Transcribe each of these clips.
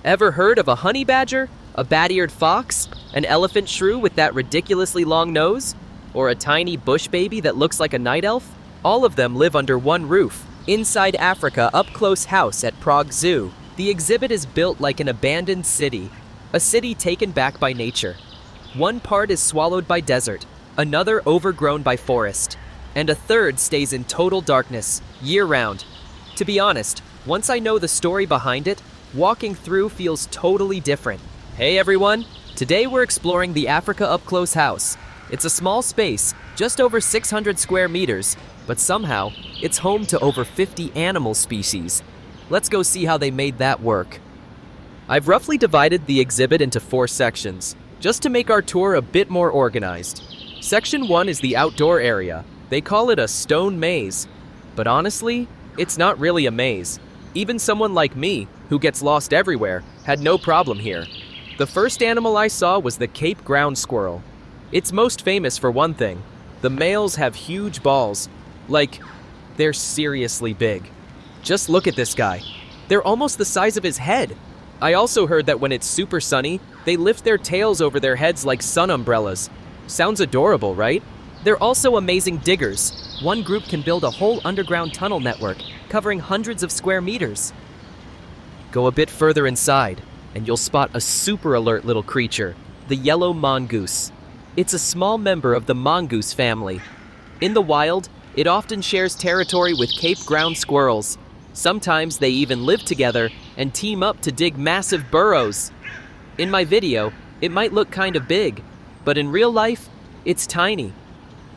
Ever heard of a honey badger, a bat-eared fox, an elephant shrew with that ridiculously long nose, or a tiny bush baby that looks like a night elf? All of them live under one roof, inside Africa up-close house at Prague Zoo. The exhibit is built like an abandoned city, a city taken back by nature. One part is swallowed by desert, another overgrown by forest, and a third stays in total darkness, year-round. To be honest, once I know the story behind it, walking through feels totally different. Hey everyone! Today we're exploring the Africa up-close house. It's a small space, just over 600 square meters, but somehow, it's home to over 50 animal species. Let's go see how they made that work. I've roughly divided the exhibit into 4 sections, just to make our tour a bit more organized. Section 1 is the outdoor area. They call it a stone maze, but honestly, it's not really a maze. Even someone like me, who gets lost everywhere, had no problem here. The first animal I saw was the Cape ground squirrel. It's most famous for one thing. The males have huge balls. Like, they're seriously big. Just look at this guy. They're almost the size of his head. I also heard that when it's super sunny, they lift their tails over their heads like sun umbrellas. Sounds adorable, right? They're also amazing diggers. One group can build a whole underground tunnel network, covering hundreds of square meters. Go a bit further inside, and you'll spot a super alert little creature, the yellow mongoose. It's a small member of the mongoose family. In the wild, it often shares territory with Cape ground squirrels. Sometimes they even live together and team up to dig massive burrows. In my video, it might look kind of big, but in real life, it's tiny.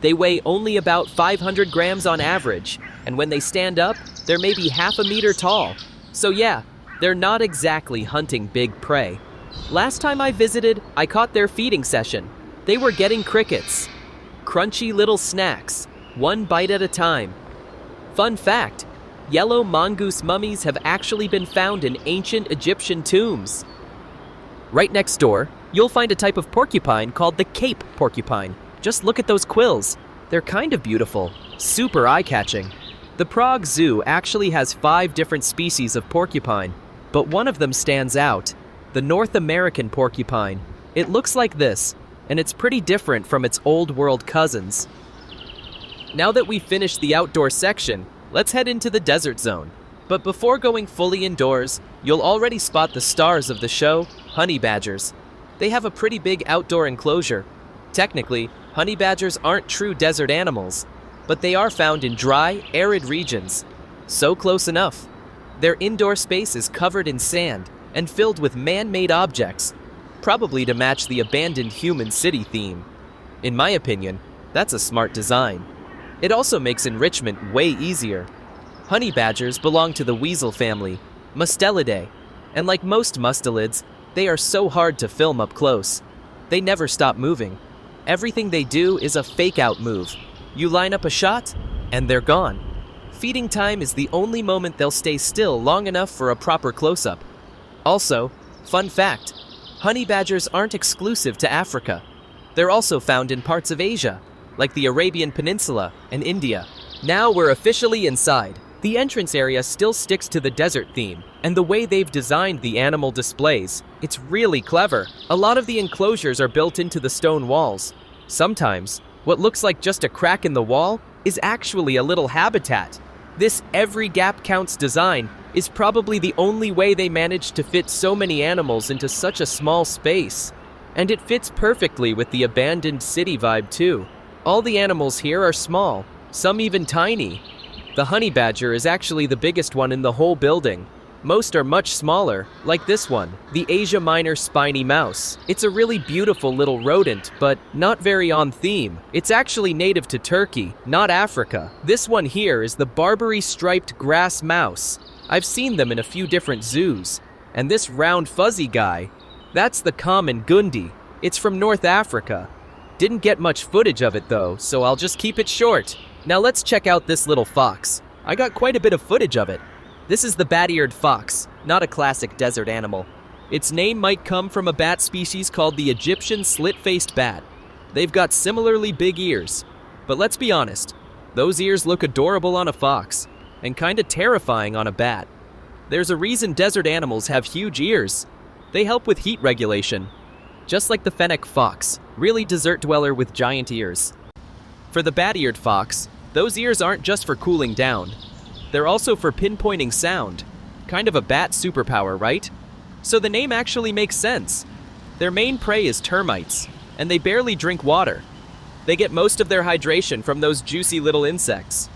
They weigh only about 500 grams on average, and when they stand up, they're maybe half a meter tall. So yeah, they're not exactly hunting big prey. Last time I visited, I caught their feeding session. They were getting crickets. Crunchy little snacks, one bite at a time. Fun fact, yellow mongoose mummies have actually been found in ancient Egyptian tombs. Right next door, you'll find a type of porcupine called the Cape porcupine. Just look at those quills. They're kind of beautiful, super eye-catching. The Prague Zoo actually has 5 different species of porcupine, but one of them stands out, the North American porcupine. It looks like this, and it's pretty different from its old world cousins. Now that we've finished the outdoor section, let's head into the desert zone. But before going fully indoors, you'll already spot the stars of the show, honey badgers. They have a pretty big outdoor enclosure. Technically, honey badgers aren't true desert animals, but they are found in dry, arid regions. So close enough. Their indoor space is covered in sand and filled with man-made objects, probably to match the abandoned human city theme. In my opinion, that's a smart design. It also makes enrichment way easier. Honey badgers belong to the weasel family, Mustelidae, and like most mustelids, they are so hard to film up close. They never stop moving. Everything they do is a fake-out move. You line up a shot, and they're gone. Feeding time is the only moment they'll stay still long enough for a proper close-up. Also, fun fact, honey badgers aren't exclusive to Africa. They're also found in parts of Asia, like the Arabian Peninsula and India. Now we're officially inside. The entrance area still sticks to the desert theme, and the way they've designed the animal displays, it's really clever. A lot of the enclosures are built into the stone walls. Sometimes, what looks like just a crack in the wall is actually a little habitat. This every gap counts design is probably the only way they managed to fit so many animals into such a small space. And it fits perfectly with the abandoned city vibe too. All the animals here are small, some even tiny. The honey badger is actually the biggest one in the whole building. Most are much smaller, like this one, the Asia Minor spiny mouse. It's a really beautiful little rodent, but not very on theme. It's actually native to Turkey, not Africa. This one here is the Barbary striped grass mouse. I've seen them in a few different zoos. And this round fuzzy guy, that's the common gundi. It's from North Africa. Didn't get much footage of it though, so I'll just keep it short. Now let's check out this little fox. I got quite a bit of footage of it. This is the bat-eared fox, not a classic desert animal. Its name might come from a bat species called the Egyptian slit-faced bat. They've got similarly big ears. But let's be honest, those ears look adorable on a fox, and kinda terrifying on a bat. There's a reason desert animals have huge ears. They help with heat regulation. Just like the fennec fox, really desert dweller with giant ears. For the bat-eared fox, those ears aren't just for cooling down. They're also for pinpointing sound. Kind of a bat superpower, right? So the name actually makes sense. Their main prey is termites, and they barely drink water. They get most of their hydration from those juicy little insects.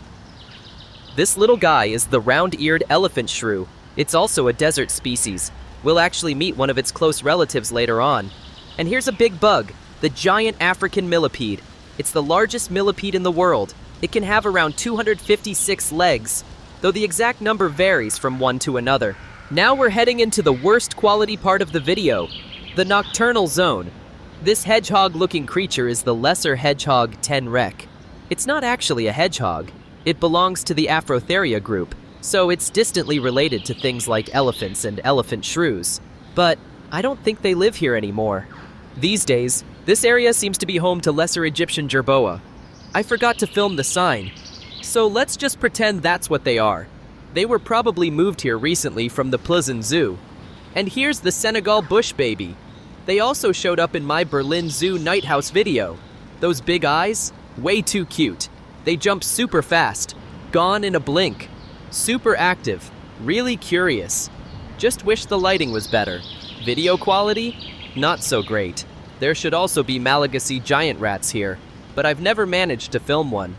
This little guy is the round-eared elephant shrew. It's also a desert species. We'll actually meet one of its close relatives later on. And here's a big bug, the giant African millipede. It's the largest millipede in the world. It can have around 256 legs, though the exact number varies from one to another. Now we're heading into the worst quality part of the video, the nocturnal zone. This hedgehog-looking creature is the lesser hedgehog tenrec. It's not actually a hedgehog. It belongs to the Afrotheria group, so it's distantly related to things like elephants and elephant shrews. But I don't think they live here anymore. These days, this area seems to be home to lesser Egyptian jerboa. I forgot to film the sign, so let's just pretend that's what they are. They were probably moved here recently from the Pleasant Zoo. And here's the Senegal bush baby. They also showed up in my Berlin Zoo Night House video. Those big eyes? Way too cute. They jump super fast, gone in a blink. Super active, really curious. Just wish the lighting was better. Video quality? Not so great. There should also be Malagasy giant rats here, but I've never managed to film one.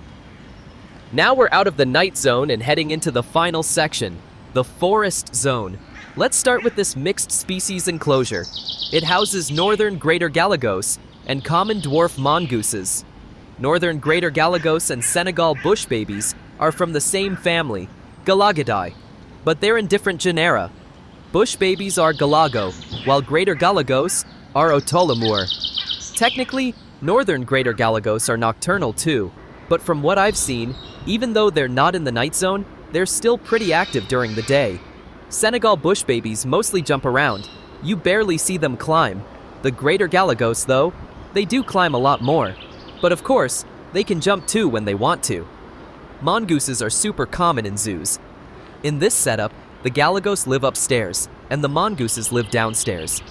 Now we're out of the night zone and heading into the final section, the forest zone. Let's start with this mixed species enclosure. It houses northern greater galagos and common dwarf mongooses. Northern greater galagos and Senegal bush babies are from the same family, Galagidai, but they're in different genera. Bush babies are Galago, while greater galagos are Otolamur. Technically, northern greater galagos are nocturnal too, but from what I've seen, even though they're not in the night zone, they're still pretty active during the day. Senegal bush babies mostly jump around. You barely see them climb. The greater galagos, though, they do climb a lot more. But of course, they can jump too when they want to. Mongooses are super common in zoos. In this setup, the galagos live upstairs, and the mongooses live downstairs.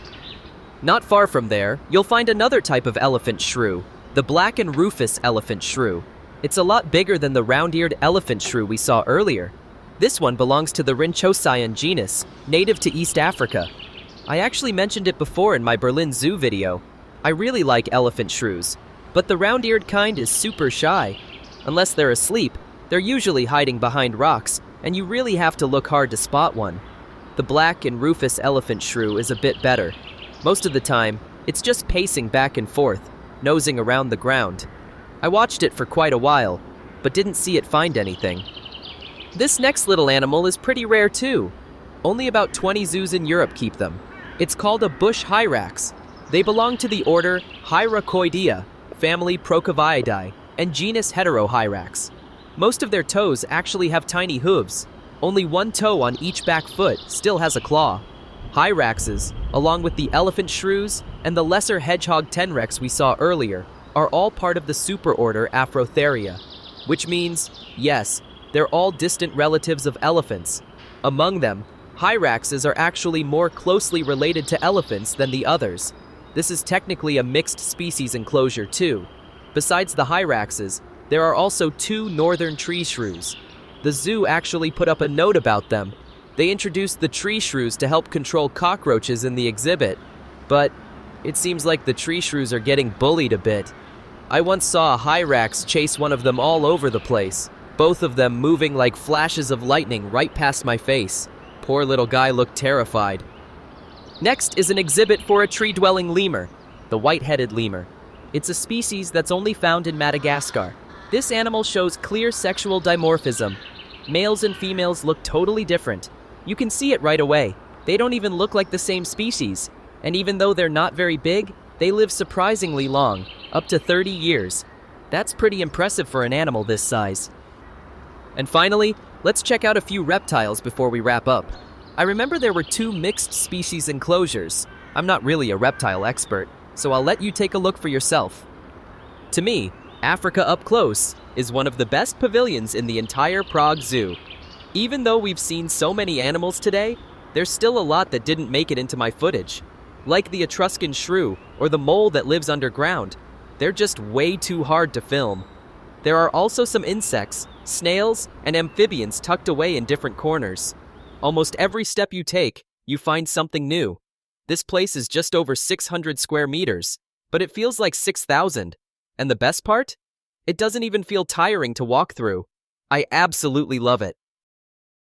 Not far from there, you'll find another type of elephant shrew, the black and rufous elephant shrew. It's a lot bigger than the round-eared elephant shrew we saw earlier. This one belongs to the Rhinchocean genus, native to East Africa. I actually mentioned it before in my Berlin Zoo video. I really like elephant shrews, but the round-eared kind is super shy. Unless they're asleep, they're usually hiding behind rocks, and you really have to look hard to spot one. The black and rufous elephant shrew is a bit better. Most of the time, it's just pacing back and forth, nosing around the ground. I watched it for quite a while, but didn't see it find anything. This next little animal is pretty rare too. Only about 20 zoos in Europe keep them. It's called a bush hyrax. They belong to the order Hyracoidea, family Procavaidae, and genus Heterohyrax. Most of their toes actually have tiny hooves. Only one toe on each back foot still has a claw. Hyraxes, along with the elephant shrews and the lesser hedgehog tenrecs we saw earlier, are all part of the superorder Afrotheria, which means, yes, they're all distant relatives of elephants. Among them, hyraxes are actually more closely related to elephants than the others. This is technically a mixed species enclosure too. Besides the hyraxes, there are also two northern tree shrews. The zoo actually put up a note about them. They introduced the tree shrews to help control cockroaches in the exhibit, but it seems like the tree shrews are getting bullied a bit. I once saw a hyrax chase one of them all over the place, both of them moving like flashes of lightning right past my face. Poor little guy looked terrified. Next is an exhibit for a tree-dwelling lemur, the white-headed lemur. It's a species that's only found in Madagascar. This animal shows clear sexual dimorphism. Males and females look totally different. You can see it right away. They don't even look like the same species. And even though they're not very big, they live surprisingly long, up to 30 years. That's pretty impressive for an animal this size. And finally, let's check out a few reptiles before we wrap up. I remember there were two mixed species enclosures. I'm not really a reptile expert, so I'll let you take a look for yourself. To me, Africa Up Close is one of the best pavilions in the entire Prague Zoo. Even though we've seen so many animals today, there's still a lot that didn't make it into my footage. Like the Etruscan shrew or the mole that lives underground. They're just way too hard to film. There are also some insects, snails, and amphibians tucked away in different corners. Almost every step you take, you find something new. This place is just over 600 square meters, but it feels like 6,000. And the best part? It doesn't even feel tiring to walk through. I absolutely love it.